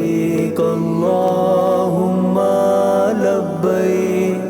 لبیک اللہم لبیک.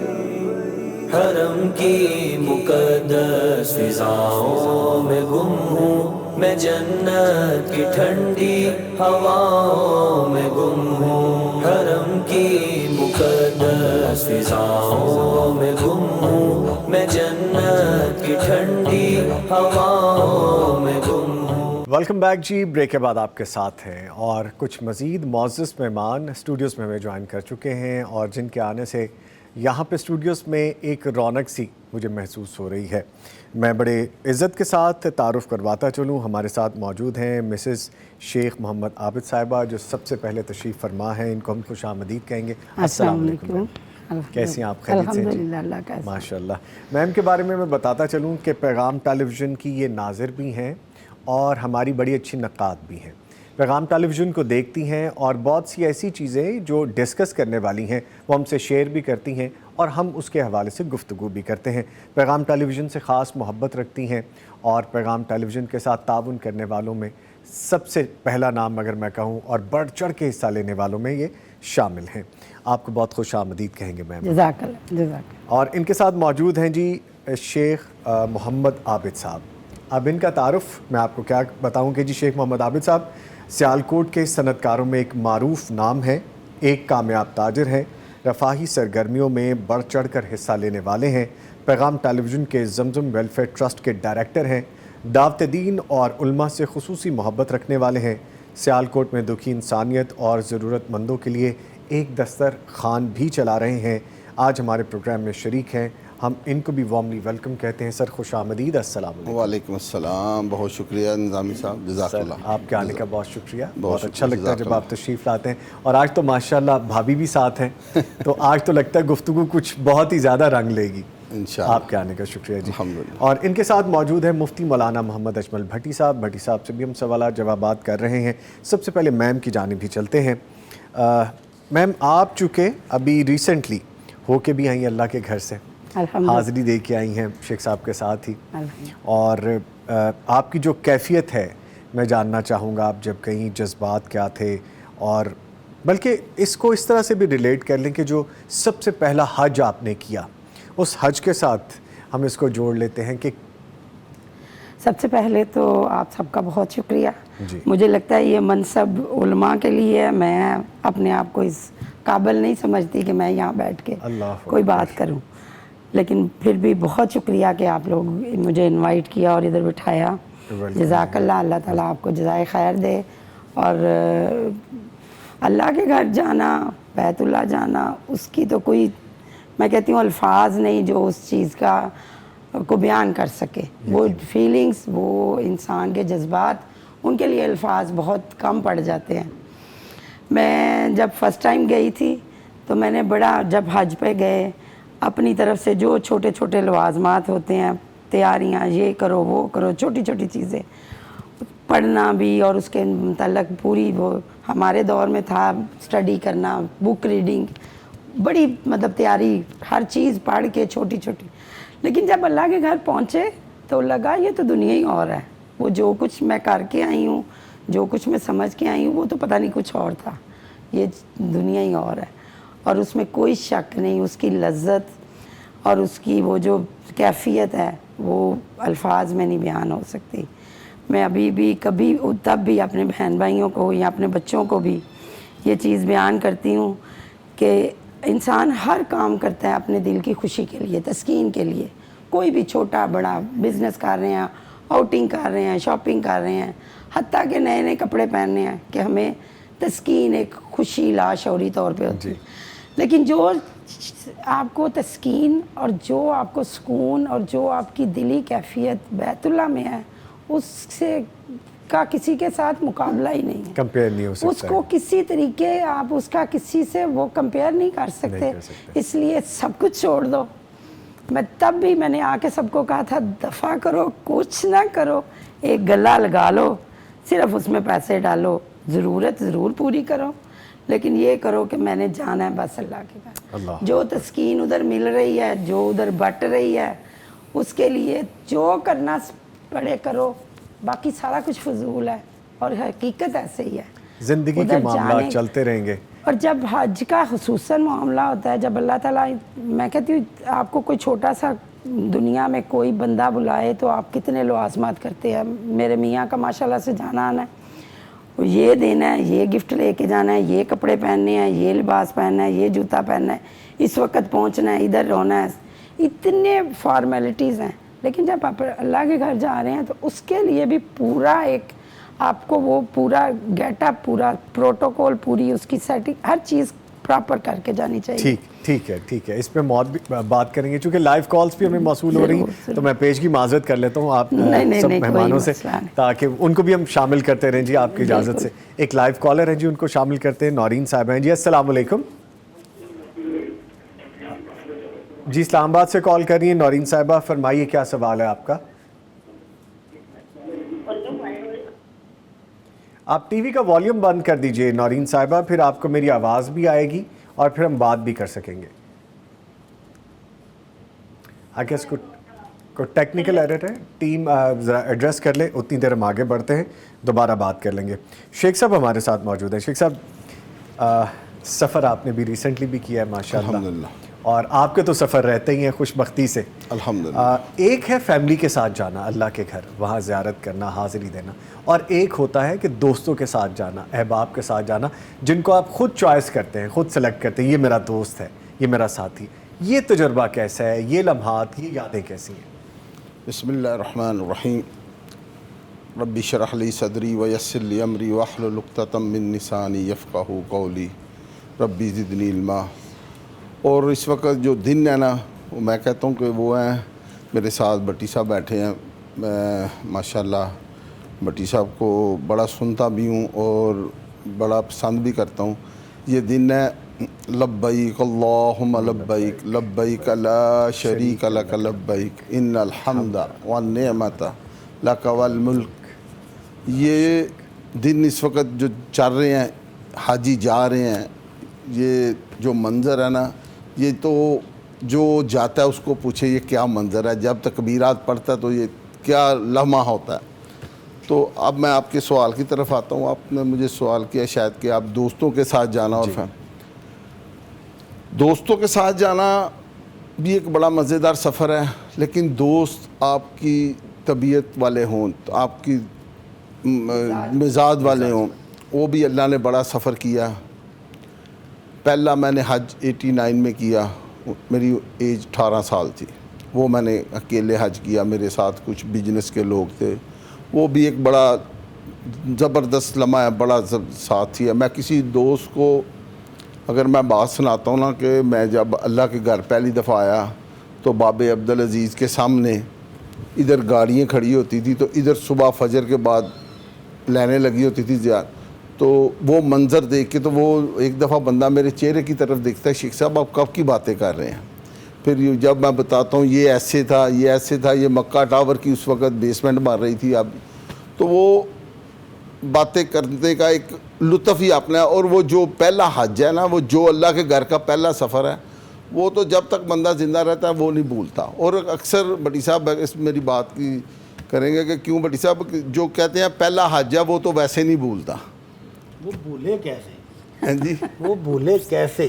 حرم کی مقدس فضاؤں میں گم ہوں میں، جنت کی ٹھنڈی ہواؤں میں گم ہوں. حرم کی مقدس فضاؤں میں گم ہوں میں، جنت کی ٹھنڈی ہواؤں میں گم ہوں. ویلکم بیک جی. بریک کے بعد آپ کے ساتھ ہیں اور کچھ مزید معزز مہمان اسٹوڈیوز میں ہمیں جوائن کر چکے ہیں، اور جن کے آنے سے یہاں پہ اسٹوڈیوز میں ایک رونق سی مجھے محسوس ہو رہی ہے. میں بڑے عزت کے ساتھ تعارف کرواتا چلوں. ہمارے ساتھ موجود ہیں مسز شیخ محمد عابد صاحبہ، جو سب سے پہلے تشریف فرما ہیں. ان کو ہم خوش آمدید کہیں گے. السلام علیکم. کیسی ہیں آپ؟ خیریت سے؟ الحمدللہ، اللہ کا ماشاء اللہ. میم کے بارے میں بتاتا چلوں کہ پیغام ٹیلی ویژن کی یہ ناظر بھی ہیں اور ہماری بڑی اچھی نقاد بھی ہیں. پیغام ٹیلی ویژن کو دیکھتی ہیں اور بہت سی ایسی چیزیں جو ڈسکس کرنے والی ہیں وہ ہم سے شیئر بھی کرتی ہیں اور ہم اس کے حوالے سے گفتگو بھی کرتے ہیں. پیغام ٹیلی ویژن سے خاص محبت رکھتی ہیں اور پیغام ٹیلی ویژن کے ساتھ تعاون کرنے والوں میں سب سے پہلا نام اگر میں کہوں اور بڑھ چڑھ کے حصہ لینے والوں میں یہ شامل ہیں. آپ کو بہت خوش آمدید کہیں گے میم. جزاک اللہ، جزاک اللہ. اور ان کے ساتھ موجود ہیں جی شیخ محمد عابد صاحب. اب ان کا تعارف میں آپ کو کیا بتاؤں کہ جی شیخ محمد عابد صاحب سیالکوٹ کے صنعت کاروں میں ایک معروف نام ہے، ایک کامیاب تاجر ہیں، رفاہی سرگرمیوں میں بڑھ چڑھ کر حصہ لینے والے ہیں، پیغام ٹیلی ویژن کے زمزم ویلفیئر ٹرسٹ کے ڈائریکٹر ہیں، دعوت دین اور علماء سے خصوصی محبت رکھنے والے ہیں، سیالکوٹ میں دکھی انسانیت اور ضرورت مندوں کے لیے ایک دسترخوان بھی چلا رہے ہیں. آج ہمارے پروگرام میں شریک ہیں. ہم ان کو بھی وارملی ویلکم کہتے ہیں. سر خوش آمدید. السلام علیکم. وعلیکم السلام. بہت شکریہ نظامی صاحب، جزاک سر اللہ. آپ کے آنے کا بہت شکریہ. بہت شکریہ، اچھا لگتا ہے جزاک جب اللہ. آپ تشریف لاتے ہیں، اور آج تو ماشاءاللہ بھابھی بھی ساتھ ہیں تو آج تو لگتا ہے گفتگو کچھ بہت ہی زیادہ رنگ لے گی. انشاءاللہ. آپ کے آنے کا شکریہ جی. الحمدللہ. اور ان کے ساتھ موجود ہیں مفتی مولانا محمد اجمل بھٹی صاحب. بھٹی صاحب سے بھی ہم سوالات جوابات کر رہے ہیں. سب سے پہلے میم کی جانب ہی چلتے ہیں. میم آپ چونکہ ابھی ریسنٹلی ہو کے بھی آئی ہیں اللہ کے گھر سے، حاضری دے کے آئی ہیں شیخ صاحب کے ساتھ ہی، اور آپ کی جو کیفیت ہے میں جاننا چاہوں گا. آپ جب کہیں جذبات کیا تھے، اور بلکہ اس کو اس طرح سے بھی ریلیٹ کر لیں کہ جو سب سے پہلا حج آپ نے کیا، اس حج کے ساتھ ہم اس کو جوڑ لیتے ہیں کہ سب سے پہلے تو آپ سب کا بہت شکریہ. جی. مجھے لگتا ہے یہ منصب علماء کے لیے ہے. میں اپنے آپ کو اس قابل نہیں سمجھتی کہ میں یہاں بیٹھ کے کوئی بات کروں، لیکن پھر بھی بہت شکریہ کہ آپ لوگ مجھے انوائٹ کیا اور ادھر بٹھایا. جزاک اللہ. اللہ تعالیٰ آپ کو جزائے خیر دے. اور اللہ کے گھر جانا، بیت اللہ جانا، اس کی تو کوئی، میں کہتی ہوں الفاظ نہیں جو اس چیز کا کو بیان کر سکے. وہ فیلنگز، وہ انسان کے جذبات، ان کے لیے الفاظ بہت کم پڑ جاتے ہیں. میں جب فرسٹ ٹائم گئی تھی تو میں نے بڑا، جب حج پہ گئے، اپنی طرف سے جو چھوٹے چھوٹے لوازمات ہوتے ہیں، تیاریاں، یہ کرو وہ کرو، چھوٹی چھوٹی چیزیں پڑھنا بھی، اور اس کے متعلق پوری، وہ ہمارے دور میں تھا اسٹڈی کرنا، بک ریڈنگ، بڑی مطلب تیاری، ہر چیز پڑھ کے چھوٹی چھوٹی. لیکن جب اللہ کے گھر پہنچے تو لگا یہ تو دنیا ہی اور ہے. وہ جو کچھ میں کر کے آئی ہوں، جو کچھ میں سمجھ کے آئی ہوں، وہ تو پتہ نہیں کچھ اور تھا. یہ دنیا ہی اور ہے، اور اس میں کوئی شک نہیں. اس کی لذت اور اس کی وہ جو کیفیت ہے وہ الفاظ میں نہیں بیان ہو سکتی. میں ابھی بھی کبھی تب بھی اپنے بہن بھائیوں کو یا اپنے بچوں کو بھی یہ چیز بیان کرتی ہوں کہ انسان ہر کام کرتا ہے اپنے دل کی خوشی کے لیے، تسکین کے لیے. کوئی بھی چھوٹا بڑا بزنس کر رہے ہیں، آؤٹنگ کر رہے ہیں، شاپنگ کر رہے ہیں، حتیٰ کہ نئے نئے کپڑے پہننے ہیں کہ ہمیں تسکین، ایک خوشی لاشعوری طور پہ ہوتی ہے. لیکن جو آپ کو تسکین اور جو آپ کو سکون اور جو آپ کی دلی کیفیت بیت اللہ میں ہے، اس سے کا کسی کے ساتھ مقابلہ ہی نہیں ہے. کمپیئر نہیں ہو سکتا. اس کو کسی طریقے آپ اس کا کسی سے وہ کمپیئر نہیں کر سکتے. اس لیے سب کچھ چھوڑ دو. میں نے آ کے سب کو کہا تھا دفع کرو، کچھ نہ کرو، ایک گلہ لگا لو، صرف اس میں پیسے ڈالو، ضرورت ضرور پوری کرو، لیکن یہ کرو کہ میں نے جانا ہے بس اللہ کے گھر. جو تسکین ادھر مل رہی ہے، جو ادھر بٹ رہی ہے، اس کے لیے جو کرنا پڑے کرو، باقی سارا کچھ فضول ہے. اور حقیقت ایسے ہی ہے. زندگی کے معاملات چلتے رہیں گے. اور جب حج کا خصوصاً معاملہ ہوتا ہے, جب اللہ تعالیٰ, میں کہتی ہوں آپ کو کوئی چھوٹا سا دنیا میں کوئی بندہ بلائے تو آپ کتنے لوازمات کرتے ہیں. میرے میاں کا ماشاءاللہ سے جانا آنا ہے, یہ دینا ہے, یہ گفٹ لے کے جانا ہے, یہ کپڑے پہننے ہیں, یہ لباس پہننا ہے, یہ جوتا پہننا ہے, اس وقت پہنچنا ہے, ادھر ہونا ہے, اتنے فارمیلٹیز ہیں. لیکن جب آپ اللہ کے گھر جا رہے ہیں تو اس کے لیے بھی پورا ایک آپ کو وہ پورا گیٹ اپ, پورا پروٹوکول, پوری اس کی سیٹنگ, ہر چیز پراپر کر کے جانی چاہیے. ٹھیک ہے. اس پہ بات کریں گے چونکہ لائیو کالز بھی ہمیں موصول ہو رہی ہیں, تو میں پیج کی معذرت کر لیتا ہوں آپ سب مہمانوں سے, تاکہ ان کو بھی ہم شامل کرتے رہیں. جی آپ کی اجازت سے ایک لائیو کالر ہیں جی, ان کو شامل کرتے ہیں. نورین صاحبہ ہیں جی, السلام علیکم. جی اسلام آباد سے کال کر رہی ہیں نورین صاحبہ, فرمائیے کیا سوال ہے آپ کا. آپ ٹی وی کا والیوم بند کر دیجئے نورین صاحبہ, پھر آپ کو میری آواز بھی آئے گی اور پھر ہم بات بھی کر سکیں گے. آگے اس کو ٹیکنیکل ایرر ہے, ٹیم ذرا ایڈریس کر لے, اتنی دیر ہم آگے بڑھتے ہیں, دوبارہ بات کر لیں گے. شیخ صاحب ہمارے ساتھ موجود ہیں. شیخ صاحب سفر آپ نے بھی ریسنٹلی بھی کیا ہے ماشاءاللہ, الحمدللہ, اور آپ کے تو سفر رہتے ہی ہیں خوش بختی سے. الحمدللہ. ایک ہے فیملی کے ساتھ جانا اللہ کے گھر, وہاں زیارت کرنا, حاضری دینا, اور ایک ہوتا ہے کہ دوستوں کے ساتھ جانا, احباب کے ساتھ جانا, جن کو آپ خود چوائس کرتے ہیں, خود سلیکٹ کرتے ہیں, یہ میرا دوست ہے, یہ میرا ساتھی. یہ تجربہ کیسا ہے, یہ لمحات, یہ یادیں کیسی ہیں؟ بسم اللہ الرحمن الرحیم. رب اشرح لی صدری ویسر لی امری واحلل عقدۃ من لسانی یفقہوا قولی ربی زدنی علما. اور اس وقت جو دن ہے نا, وہ میں کہتا ہوں کہ وہ ہیں میرے ساتھ بٹی صاحب بیٹھے ہیں. میں ماشاءاللہ بٹی صاحب کو بڑا سنتا بھی ہوں اور بڑا پسند بھی کرتا ہوں. یہ دن ہے لبیک اللہم لبیک لبیک لا شریک لک لبیک ان الحمد والنعمت لک والملک. یہ دن اس وقت جو چل رہے ہیں, حاجی جا رہے ہیں, یہ جو منظر ہے نا, یہ تو جو جاتا ہے اس کو پوچھے یہ کیا منظر ہے. جب تکبیرات پڑھتا ہے تو یہ کیا لمحہ ہوتا ہے. تو اب میں آپ کے سوال کی طرف آتا ہوں. آپ نے مجھے سوال کیا شاید کہ آپ دوستوں کے ساتھ جانا, اور دوستوں کے ساتھ جانا بھی ایک بڑا مزیدار سفر ہے. لیکن دوست آپ کی طبیعت والے ہوں, آپ کی مزاج والے ہوں, وہ بھی اللہ نے بڑا سفر کیا. پہلا میں نے حج 89 میں کیا, میری ایج 18 سال تھی. وہ میں نے اکیلے حج کیا, میرے ساتھ کچھ بزنس کے لوگ تھے. وہ بھی ایک بڑا زبردست لمحہ ہے, بڑا ساتھی ہے. میں کسی دوست کو اگر میں بات سناتا ہوں نا, کہ میں جب اللہ کے گھر پہلی دفعہ آیا تو باب عبدالعزیز کے سامنے ادھر گاڑیاں کھڑی ہوتی تھی, تو ادھر صبح فجر کے بعد لینے لگی ہوتی تھی زیادہ. تو وہ منظر دیکھ کے تو وہ ایک دفعہ بندہ میرے چہرے کی طرف دیکھتا ہے, شیخ صاحب آپ کب کی باتیں کر رہے ہیں. پھر جب میں بتاتا ہوں یہ ایسے تھا, یہ ایسے تھا, یہ مکہ ٹاور کی اس وقت بیسمنٹ مار رہی تھی اب, تو وہ باتیں کرنے کا ایک لطف ہی اپنا ہے. اور وہ جو پہلا حج ہے نا, وہ جو اللہ کے گھر کا پہلا سفر ہے, وہ تو جب تک بندہ زندہ رہتا ہے وہ نہیں بھولتا. اور اکثر بٹی صاحب اس میری بات کی کریں گے کہ کیوں بٹی صاحب, جو کہتے ہیں پہلا حج ہے وہ تو ویسے نہیں بھولتا. وہ بھولے کیسے؟ ہاں جی, وہ بھولے کیسے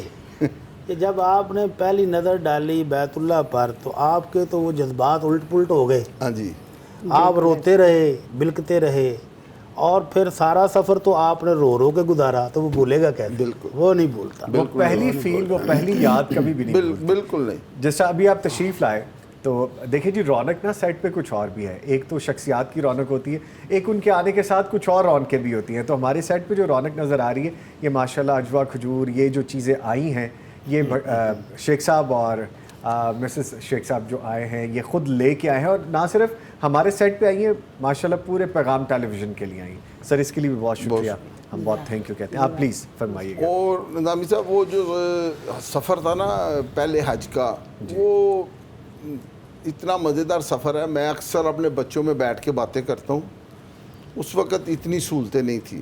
کہ جب آپ نے پہلی نظر ڈالی بیت اللہ پر تو آپ کے تو وہ جذبات الٹ پلٹ ہو گئے. ہاں جی, آپ روتے رہے, بلکتے رہے, اور پھر سارا سفر تو آپ نے رو رو کے گزارا, تو وہ بھولے گا کیسے؟ بالکل, وہ نہیں بھولتا. وہ پہلی فیل, وہ پہلی یاد کبھی بھی نہیں. بالکل نہیں. جیسا ابھی آپ تشریف لائے تو دیکھیں جی, رونق نا سیٹ پہ کچھ اور بھی ہے. ایک تو شخصیات کی رونق ہوتی ہے, ایک ان کے آنے کے ساتھ کچھ اور رونقیں بھی ہوتی ہیں. تو ہمارے سیٹ پہ جو رونق نظر آ رہی ہے, یہ ماشاءاللہ اجوا کھجور, یہ جو چیزیں آئی ہیں, یہ شیخ صاحب اور مسز شیخ صاحب جو آئے ہیں, یہ خود لے کے آئے ہیں. اور نہ صرف ہمارے سیٹ پہ آئی ہیں, ماشاءاللہ پورے پیغام ٹیلی ویژن کے لیے آئی ہیں. سر اس کے لیے بھی بہت شکریہ, ہم بہت تھینک یو کہتے ہیں. آپ پلیز فرمائیے گا. اور نظامی صاحب وہ جو سفر تھا نا پہلے حج کا, وہ اتنا مزیدار سفر ہے. میں اکثر اپنے بچوں میں بیٹھ کے باتیں کرتا ہوں. اس وقت اتنی سہولتیں نہیں تھیں.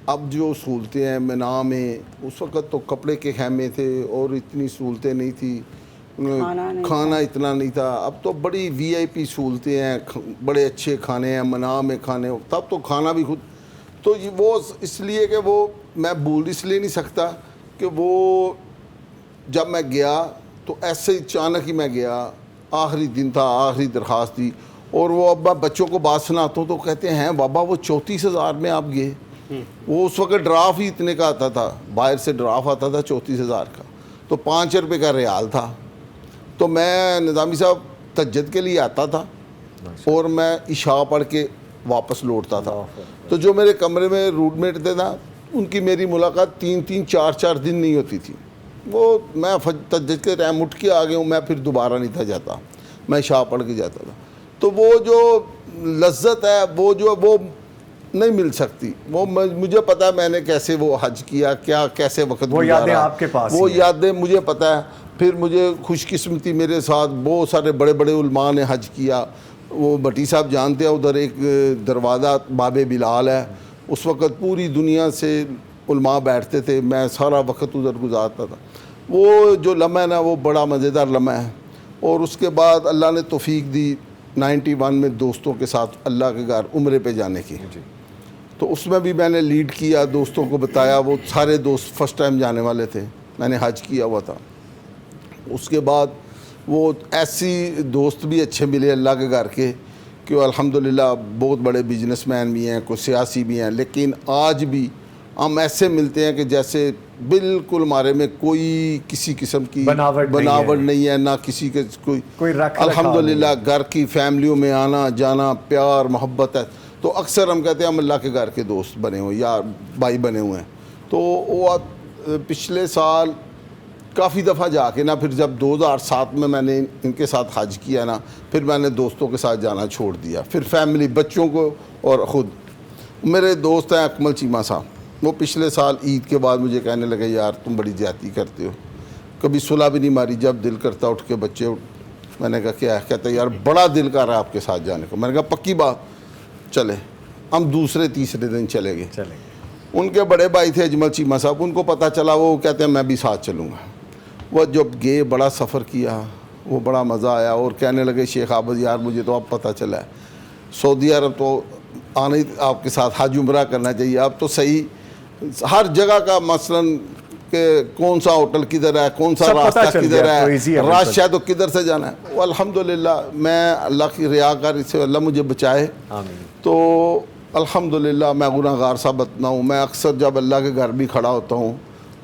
اب جو سہولتیں ہیں مینا میں, اس وقت تو کپڑے کے خیمے تھے اور اتنی سہولتیں نہیں تھی, کھانا اتنا نہیں تھا. اب تو بڑی وی آئی پی سہولتیں ہیں, بڑے اچھے کھانے ہیں مینا میں کھانے. تب تو کھانا بھی خود تو وہ اس لیے کہ وہ میں بھول اس لیے نہیں سکتا کہ وہ جب میں گیا تو ایسے اچانک ہی میں گیا، آخری دن تھا، آخری درخواست تھی، اور وہ ابا بچوں کو بات سناتا ہوں تو کہتے ہیں بابا وہ 34,000 میں آپ گئے؟ وہ اس وقت ڈرافٹ ہی اتنے کا آتا تھا، باہر سے ڈرافٹ آتا تھا 34,000 کا، تو 5 روپے کا ریال تھا. تو میں نظامی صاحب تہجد کے لیے آتا تھا اور میں عشاء پڑھ کے واپس لوٹتا تھا. تو جو میرے کمرے میں روم میٹ تھے نا، ان کی میری ملاقات 3 4 دن نہیں ہوتی تھی. وہ میں تہجد کے ٹائم اٹھ کے آ گیا ہوں، میں پھر دوبارہ نہیں تھا جاتا، میں عشاء پڑھ کے جاتا تھا. تو وہ جو لذت ہے وہ نہیں مل سکتی. وہ مجھے پتا ہے میں نے کیسے وہ حج کیا، کیسے وقت وہ یادیں آپ کے پاس، وہ یادیں مجھے پتا ہے. پھر مجھے خوش قسمتی میرے ساتھ بہت سارے بڑے بڑے علماء نے حج کیا. وہ بٹی صاحب جانتے ہیں، ادھر ایک دروازہ باب بلال ہے، اس وقت پوری دنیا سے علماء بیٹھتے تھے، میں سارا وقت ادھر گزارتا تھا. وہ جو لمحہ ہے نا وہ بڑا مزیدار لمحہ ہے. اور اس کے بعد اللہ نے توفیق دی 91 میں دوستوں کے ساتھ اللہ کے گھر عمرے پہ جانے کی. تو اس میں بھی میں نے لیڈ کیا، دوستوں کو بتایا. وہ سارے دوست فرسٹ ٹائم جانے والے تھے، میں نے حج کیا ہوا تھا. اس کے بعد وہ ایسی دوست بھی اچھے ملے اللہ کے گھر کے کہ وہ الحمدللہ بہت بڑے بزنس مین بھی ہیں، کوئی سیاسی بھی ہیں. لیکن آج بھی ہم ایسے ملتے ہیں کہ جیسے بالکل ہمارے میں کوئی کسی قسم کی بناوٹ نہیں ہے، نہ کسی کے کوئی الحمدللہ گھر کی فیملیوں میں آنا جانا، پیار محبت ہے. تو اکثر ہم کہتے ہیں ہم اللہ کے گھر کے دوست بنے ہوئے یا بھائی بنے ہوئے ہیں. تو وہ پچھلے سال کافی دفعہ جا کے نا، پھر جب 2007 میں نے ان کے ساتھ حج کیا نا، پھر میں نے دوستوں کے ساتھ جانا چھوڑ دیا. پھر فیملی، بچوں کو اور خود. میرے دوست ہیں اکمل چیمہ صاحب، وہ پچھلے سال عید کے بعد مجھے کہنے لگے یار تم بڑی زیادتی کرتے ہو، کبھی صلح بھی نہیں ماری، جب دل کرتا اٹھ کے بچے میں نے کہا کیا ہے؟ کہتے یار بڑا دل کر رہا ہے آپ کے ساتھ جانے کو. میں نے کہا پکی بات، چلے. ہم دوسرے تیسرے دن چلے گئے. ان کے بڑے بھائی تھے اجمل چیمہ صاحب، ان کو پتہ چلا، وہ کہتے ہیں میں بھی ساتھ چلوں گا. وہ جب گئے بڑا سفر کیا، وہ بڑا مزہ آیا. اور کہنے لگے شیخ عابد یار مجھے تو اب پتہ چلا ہے سعودی عرب تو آنے آپ کے ساتھ حج عمرہ کرنا چاہیے. اب تو صحیح ہر جگہ کا مثلاً کہ کون سا ہوٹل کدھر ہے، کون سا راستہ کدھر ہے، راش ہے تو کدھر سے جانا ہے. وہ الحمدللہ میں اللہ کی ریاکاری سے اللہ مجھے بچائے. تو الحمدللہ میں گناہ گار ثابت نہ ہوں. میں اکثر جب اللہ کے گھر بھی کھڑا ہوتا ہوں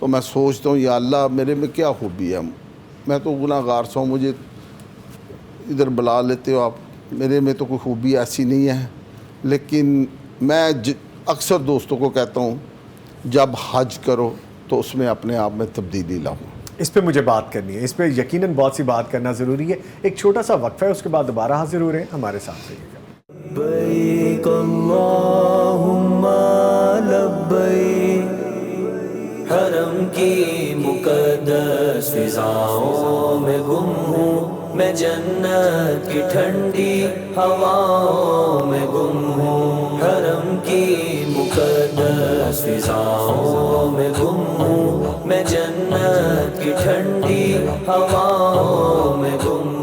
تو میں سوچتا ہوں یا اللہ میرے میں کیا خوبی ہے، میں تو گناہ گار سا ہوں، مجھے ادھر بلا لیتے ہو آپ، میرے میں تو کوئی خوبی ایسی نہیں ہے. لیکن میں اکثر دوستوں کو کہتا ہوں جب حج کرو تو اس میں اپنے آپ میں تبدیلی لاؤ. اس پہ مجھے بات کرنی ہے، اس پہ یقیناً بہت سی بات کرنا ضروری ہے. ایک چھوٹا سا وقفہ ہے، اس کے بعد دوبارہ حاضر ہو رہے ہیں، ہمارے ساتھ رہیے گا. لبیک اللہم لبیک، حرم کی مقدس فضاؤں میں گم ہوں میں، جنت کی ٹھنڈی ہواؤں میں گم ہوں. حرم کی مقدس فضاؤں میں گم ہوں میں، جنت کی ٹھنڈی ہواؤں میں گم